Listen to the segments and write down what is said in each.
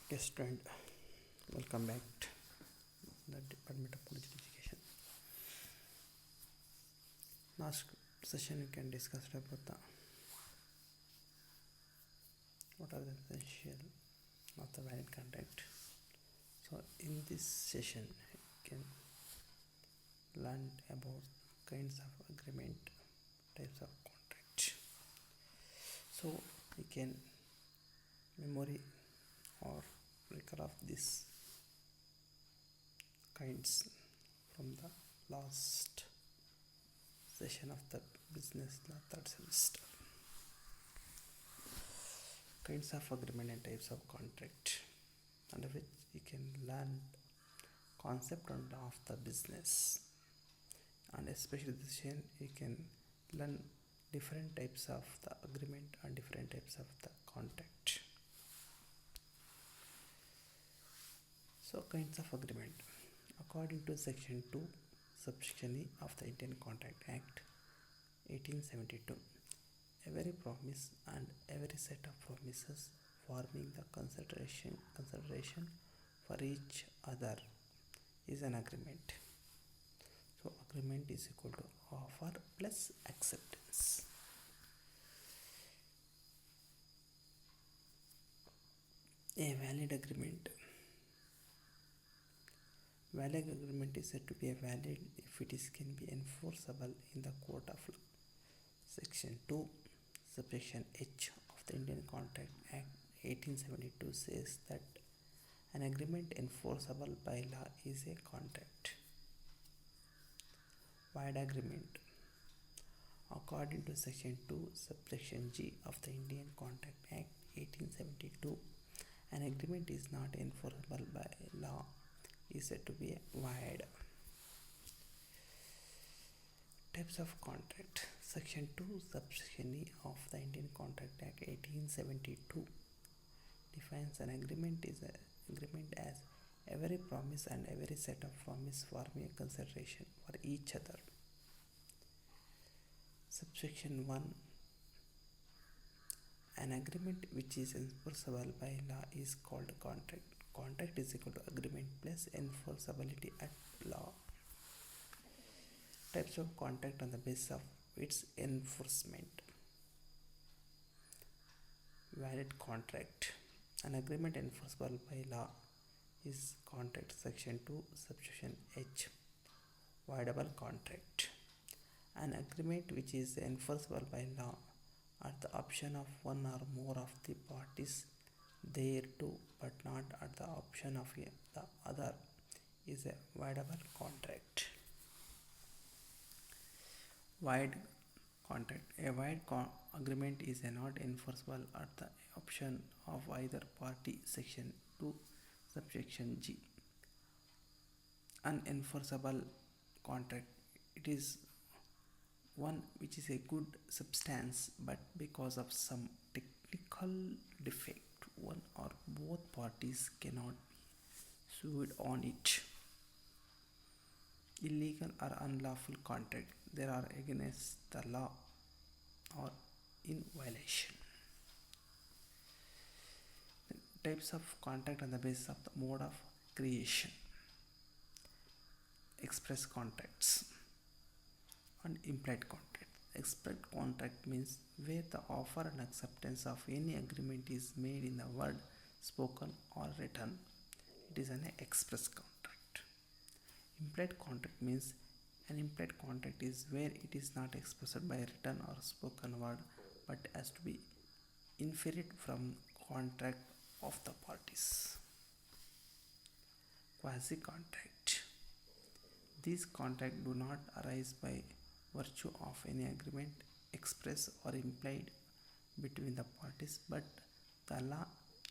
Okay, student, welcome back to the Department of College Education. Last session we can discuss about the what are the essential of the valid contract. So in this session we can learn about kinds of agreement, types of contract. So we can memory or recall of these kinds from the last session of the business law third semester. Kinds of agreement and types of contract, under which you can learn concept and of the business, and especially this session you can learn different types of the agreement and different types of the contract. So kinds of agreement, according to section 2 subsection E of the Indian Contract Act 1872, every promise and every set of promises forming the consideration for each other is an agreement. So agreement is equal to offer plus acceptance. A valid agreement. Valid agreement is said to be a valid if it is can be enforceable in the court of law. Section 2 subsection H of the Indian Contract Act 1872 says that an agreement enforceable by law is a contract. Valid agreement, according to section 2 subsection G of the Indian Contract Act 1872, an agreement is not enforceable by law is said to be void. Types of contract. Section 2 subsection E of the Indian Contract Act 1872 defines an agreement is an agreement as every promise and every set of promise forming a consideration for each other. Subsection 1, an agreement which is enforceable by law is called contract. Contract is equal to agreement plus enforceability at law. Types of contract on the basis of its enforcement. Valid contract, an agreement enforceable by law is contract. Section 2 subsection H. Voidable contract, an agreement which is enforceable by law at the option of one or more of the parties thereto, but not at the option of the other, is a voidable contract. Void contract. A void agreement is not enforceable at the option of either party. Section 2 subsection G. Unenforceable contract, it is one which is a good substance but because of some technical defect one or both parties cannot be sued on it. Illegal or unlawful contract, they are against the law or in violation. Types of contract on the basis of the mode of creation. Express contracts and implied contract. Express contract means where the offer and acceptance of any agreement is made in the word, spoken or written. It is an express contract. Implied contract means an implied contract is where it is not expressed by written or spoken word but has to be inferred from contract of the parties. Quasi contract. These contracts do not arise by virtue of any agreement expressed or implied between the parties, but the law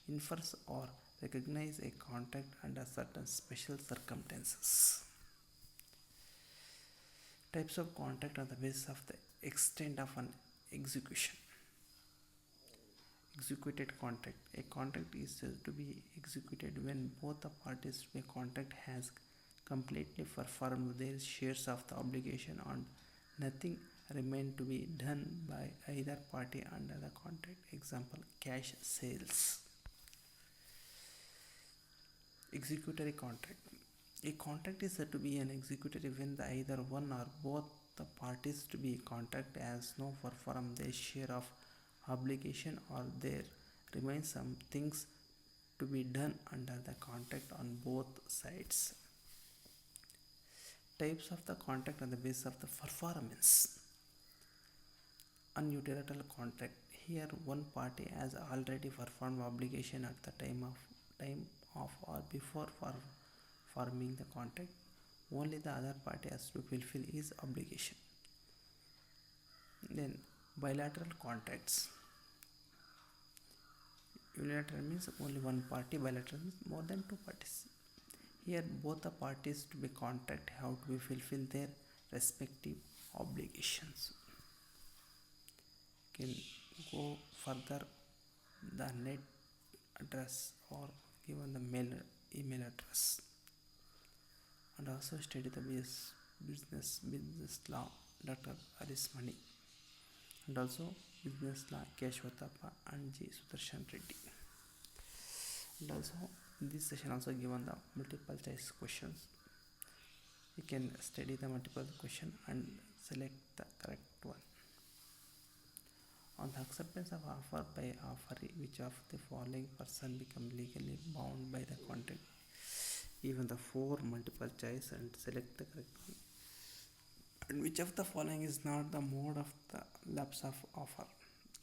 infers or recognizes a contract under certain special circumstances. Types of contract on the basis of the extent of an execution. Executed contract. A contract is said to be executed when both the parties to a contract has completely performed their shares of the obligation and nothing remained to be done by either party under the contract. Example, cash sales. Executory contract. A contract is said to be an executory when the either one or both the parties to be contract as no perform their share of obligation or there remains some things to be done under the contract on both sides. Types of the contract on the basis of the performance. Unilateral contract. Here one party has already performed obligation at the time of or before for forming the contract. Only the other party has to fulfill his obligation. Then bilateral contracts. Unilateral means only one party, bilateral means more than two parties. Here both the parties to be contract have to be fulfill their respective obligations. Can go further the net address or given the email address, and also study the business law Dr. Aris Mani, and also business law Keshwatappa and G. Sudarshan Reddy. And also in this session also given the multiple choice questions. You can study the multiple question and select the correct one. On the acceptance of offer by offeree, which of the following person become legally bound by the contract? Even the four multiple choice and select the correct one. And which of the following is not the mode of the lapse of offer?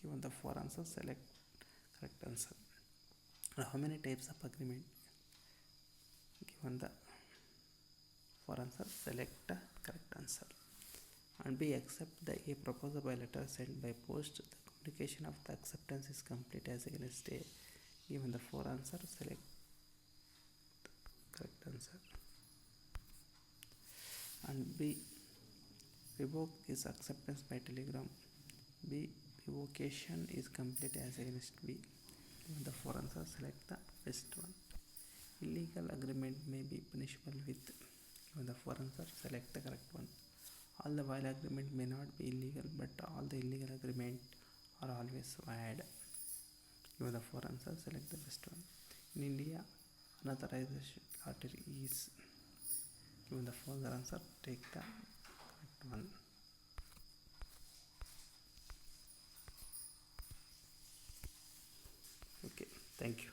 Given the four answers, select correct answer. And how many types of agreement? Given the four answers, select the correct answer. And B, accept the a proposal by letter sent by post. The communication of the acceptance is complete as against A. Given the four answers, select the correct answer. And B, revoke is acceptance by telegram. B, revocation is complete as against B. Given the four answers, select the best one. Illegal agreement may be punishable with. Given the four answers, select the correct one. All the while agreement may not be illegal, but all the illegal agreement are always valid. Given the four answers, select the best one. In India, unauthorized lottery is. Given the four answer, take the correct one. Okay, thank you.